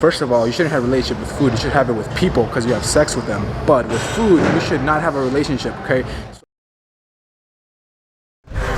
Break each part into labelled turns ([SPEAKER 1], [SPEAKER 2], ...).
[SPEAKER 1] First of all, you shouldn't have a relationship with food. You should have it with people because you have sex with them. But with food, you should not have a relationship, okay?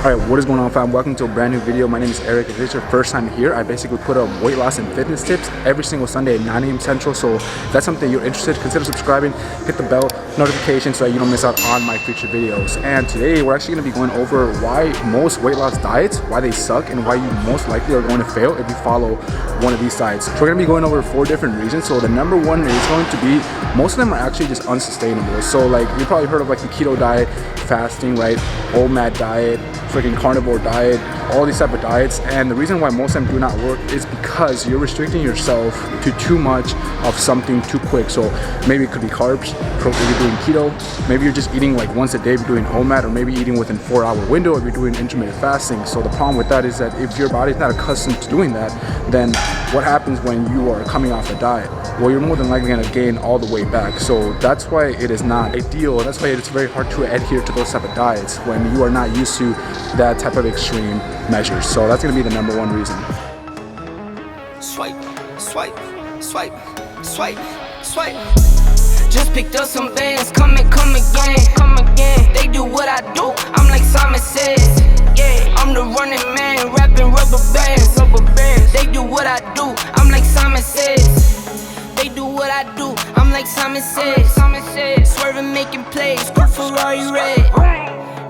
[SPEAKER 1] Alright, what is going on, fam? Welcome to a brand new video. My name is Eric. If this is your first time here, I basically put up weight loss and fitness tips every single Sunday at 9 a.m. Central. So if that's something you're interested in, consider subscribing, hit the bell notification so that you don't miss out on my future videos. And today we're actually going to be going over why most weight loss diets, why they suck, and why you most likely are going to fail if you follow one of these diets. So we're going to be going over 4 different reasons. So the number one is going to be, most of them are actually just unsustainable. So like, you probably heard of like the keto diet, fasting, right? Omad diet, freaking carnivore diet, all these type of diets. And the reason why most of them do not work is because you're restricting yourself to too much of something too quick. So maybe it could be carbs, if you're doing keto, maybe you're just eating like once a day if you're doing OMAD, or maybe eating within 4-hour window if you're doing intermittent fasting. So the problem with that is that if your body's not accustomed to doing that, then what happens when you are coming off a diet? Well, you're more than likely going to gain all the way back. So that's why it is not ideal. That's why it's very hard to adhere to those type of diets when you are not used to that type of extreme measures. So that's going to be the number one reason.
[SPEAKER 2] Swipe, swipe, swipe, swipe, swipe. Just picked up some bands, come again. They do what I do, I'm like Simon says. Yeah, I'm the running man, rapping rubber bands. They do what I do, I'm like Simon says. They do what I do, I'm like Simon says. Swerving, making plays, cool Ferrari red.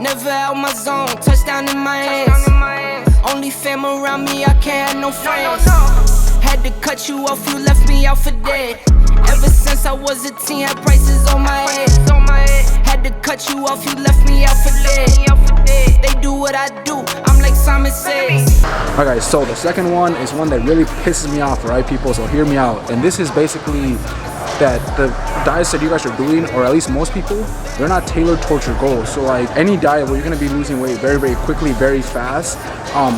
[SPEAKER 2] Never out my zone, touchdown in my hands. Only fam around me, I can't have no friends. Had to cut you off, you left me out for dead. Ever since I was a teen, had prices on my head. Had to cut you off, you left me out for dead. They do what I do, I'm like Simon says.
[SPEAKER 1] Okay, so the second one is one that really pisses me off, right, people? So hear me out. And this is basically that the diets that you guys are doing, or at least most people, they're not tailored towards your goals. So like any diet where you're going to be losing weight very, very quickly, very fast,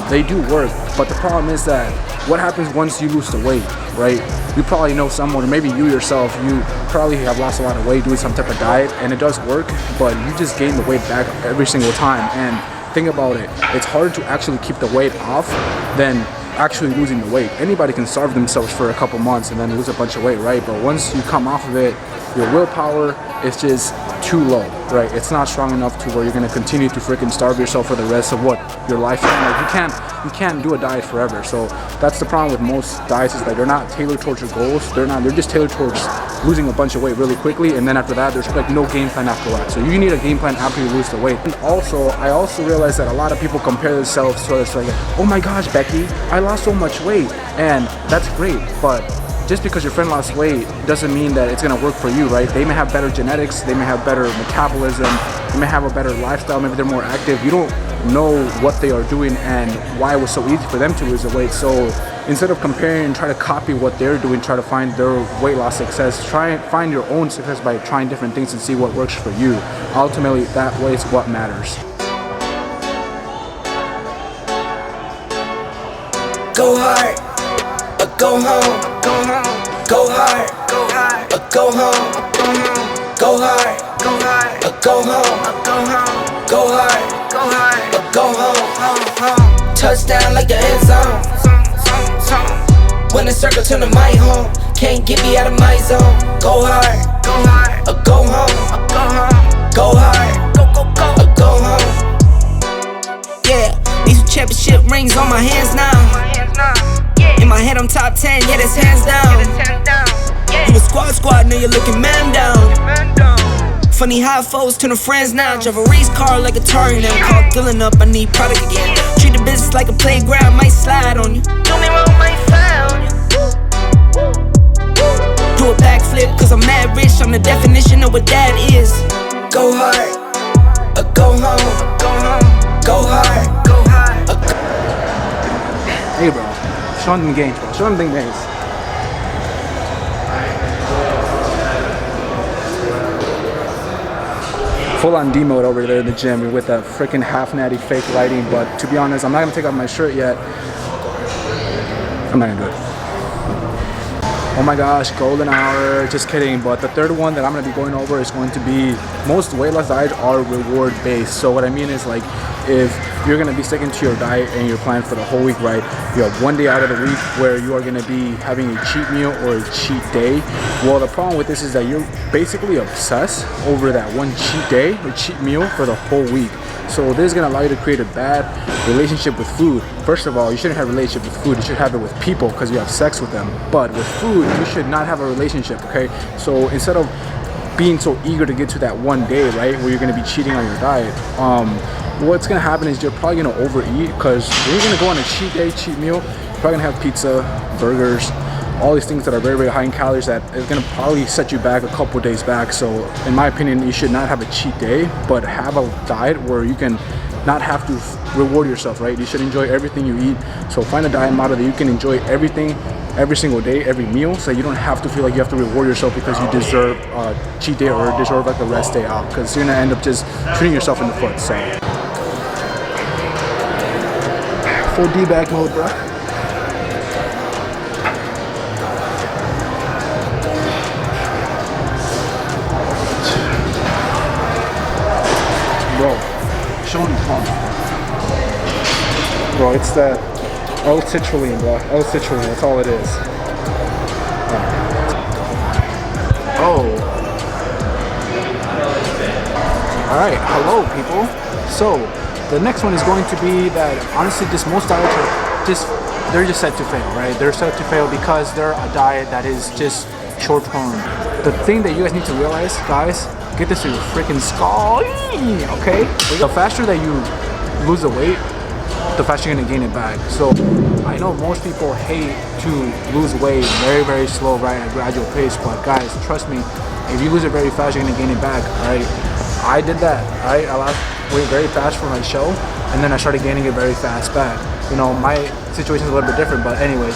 [SPEAKER 1] they do work. But the problem is that what happens once you lose the weight, right? You probably know someone, or maybe you yourself, you probably have lost a lot of weight doing some type of diet, and it does work, but you just gain the weight back every single time. And think about it, it's harder to actually keep the weight off than actually losing the weight. Anybody can starve themselves for a couple months and then lose a bunch of weight, right? But once you come off of it, your willpower is just too low, right? It's not strong enough to where you're gonna continue to freaking starve yourself for the rest of your lifetime. Like you can't do a diet forever. So that's the problem with most diets, is that they're not tailored towards your goals. They're just tailored towards losing a bunch of weight really quickly, and then after that there's like no game plan after that. So you need a game plan after you lose the weight. And also, I also realized that a lot of people compare themselves to others, like, oh my gosh, Becky, I lost so much weight. And that's great, but just because your friend lost weight doesn't mean that it's gonna work for you, right? They may have better genetics, they may have better metabolism, they may have a better lifestyle, maybe they're more active. You don't know what they are doing and why it was so easy for them to lose the weight. So instead of comparing and try to copy what they're doing, try to find their weight loss success, try and find your own success by trying different things and see what works for you. Ultimately, that way is what matters.
[SPEAKER 2] Go hard, or go home. Go hard, or go home. Go hard, or go home. Go hard, or go home. Touchdown like the end zone. When the circle turn to my home, can't get me out of my zone. Go hard, or go home. Go hard, or go home. Yeah, these championship rings on my hands now. In my head I'm top 10, yeah, that's hands down. You a squad, now you're looking man down. Funny how foes turn to friends now. Drive a race car like a Atari now. Call filling up, I need product again. Treat the business like a playground, might slide on you. Do me wrong, might slide on you. Do a backflip, cause I'm mad rich, I'm the definition of what that is. Go hard, or go home. Go hard, or go.
[SPEAKER 1] Hey bro, show them the games, bro. Show them the games. Full on D mode over there in the gym with that freaking half natty fake lighting. But to be honest, I'm not gonna take off my shirt yet. I'm not gonna do it. Oh my gosh, golden hour, just kidding. But the third one that I'm gonna be going over is going to be, most weight loss diets are reward based. So what I mean is, like, if you're gonna be sticking to your diet and your plan for the whole week, right? You have one day out of the week where you are gonna be having a cheat meal or a cheat day. Well, the problem with this is that you're basically obsessed over that one cheat day or cheat meal for the whole week. So this is gonna allow you to create a bad relationship with food. First of all, you shouldn't have a relationship with food. You should have it with people because you have sex with them. But with food, you should not have a relationship, okay? So instead of being so eager to get to that one day, right, where you're gonna be cheating on your diet, what's gonna happen is you're probably gonna overeat, because when you're gonna go on a cheat day, cheat meal, you're probably gonna have pizza, burgers, all these things that are very, very high in calories that is gonna probably set you back a couple days back. So in my opinion, you should not have a cheat day, but have a diet where you can not have to reward yourself, right? You should enjoy everything you eat. So find a diet model that you can enjoy everything every single day, every meal, so you don't have to feel like you have to reward yourself because you deserve a cheat day or deserve like a rest day out, because you're gonna end up just shooting yourself in the foot. So full D-bag mode, bro. Bro, show me fun. Bro, it's that L-citrulline, bro. L-citrulline, that's all it is. Oh. Alright, hello people. So, the next one is going to be that, honestly, just most diets are they're just set to fail, right? They're set to fail because they're a diet that is just short term. The thing that you guys need to realize, guys, get this to your freaking skull, okay? The faster that you lose the weight, the faster you're gonna gain it back. So I know most people hate to lose weight very, very slow, right, at a gradual pace, but guys, trust me, if you lose it very fast, you're gonna gain it back, right? I did that, right? I lost weight very fast for my show, and then I started gaining it very fast back. You know, my situation is a little bit different, but anyways.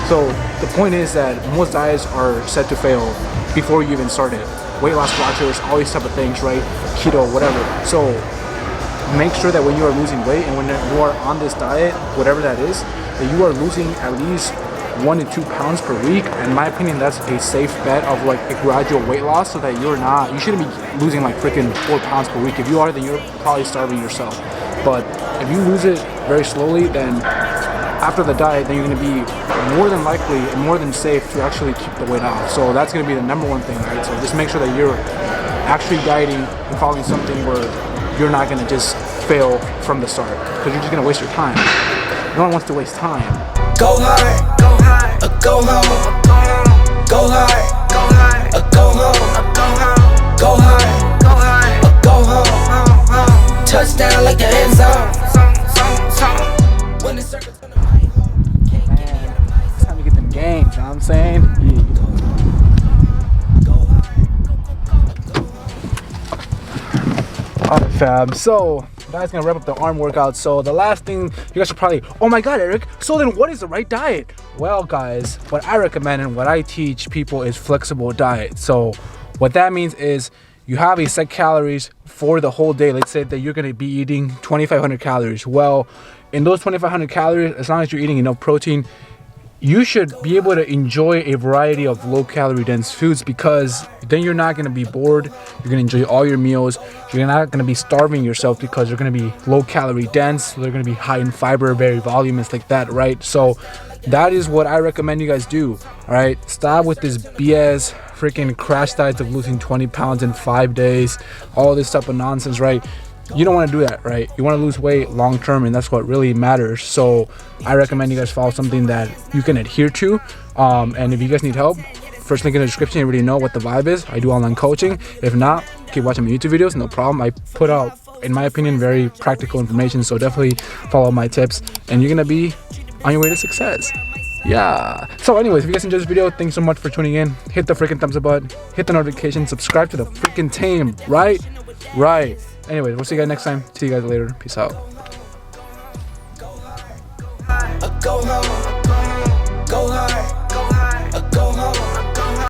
[SPEAKER 1] So the point is that most diets are set to fail before you even start it. Weight loss blockers, all these type of things, right? Keto, whatever. So make sure that when you are losing weight and when you are on this diet, whatever that is, that you are losing at least 1 to 2 pounds per week. In my opinion, that's a safe bet of like a gradual weight loss, so that you shouldn't be losing like freaking 4 pounds per week. If you are, then you're probably starving yourself. But if you lose it very slowly, then after the diet, then you're gonna be more than likely and more than safe to actually keep the weight off. So that's gonna be the number one thing, right? So just make sure that you're actually dieting and following something where you're not gonna just fail from the start, because you're just gonna waste your time. No one wants to waste time.
[SPEAKER 2] Go hard, go hard, go home, go hard, go hard, go home, go hard, go hard, go home, touchdown like the end zone. When the circle's gonna be home,
[SPEAKER 1] It's time to get them gains, you know what I'm saying? Alright fam, so guys, gonna wrap up the arm workout. So the last thing, you guys should probably, oh my god Eric, so then what is the right diet? Well guys, what I recommend and what I teach people is flexible diet. So what that means is you have a set calories for the whole day. Let's say that you're gonna be eating 2,500 calories. Well, in those 2,500 calories, as long as you're eating enough protein, you should be able to enjoy a variety of low calorie dense foods, because then you're not going to be bored. You're going to enjoy all your meals. You're not going to be starving yourself, because they're going to be low calorie dense. They're going to be high in fiber, very voluminous like that, right? So that is what I recommend you guys do. All right, stop with this BS freaking crash diets of losing 20 pounds in 5 days, all this type of nonsense, right? You don't want to do that, right? You want to lose weight long term, and that's what really matters. So I recommend you guys follow something that you can adhere to. And if you guys need help, first link in the description. You already know what the vibe is. I do online coaching. If not, keep watching my YouTube videos, no problem. I put out, in my opinion, very practical information, so definitely follow my tips and you're gonna be on your way to success. Yeah. So anyways, if you guys enjoyed this video, thanks so much for tuning in. Hit the freaking thumbs up button, hit the notification, subscribe to the freaking team, right? Anyways, we'll see you guys next time. See you guys later. Peace out.
[SPEAKER 2] go home, go hard.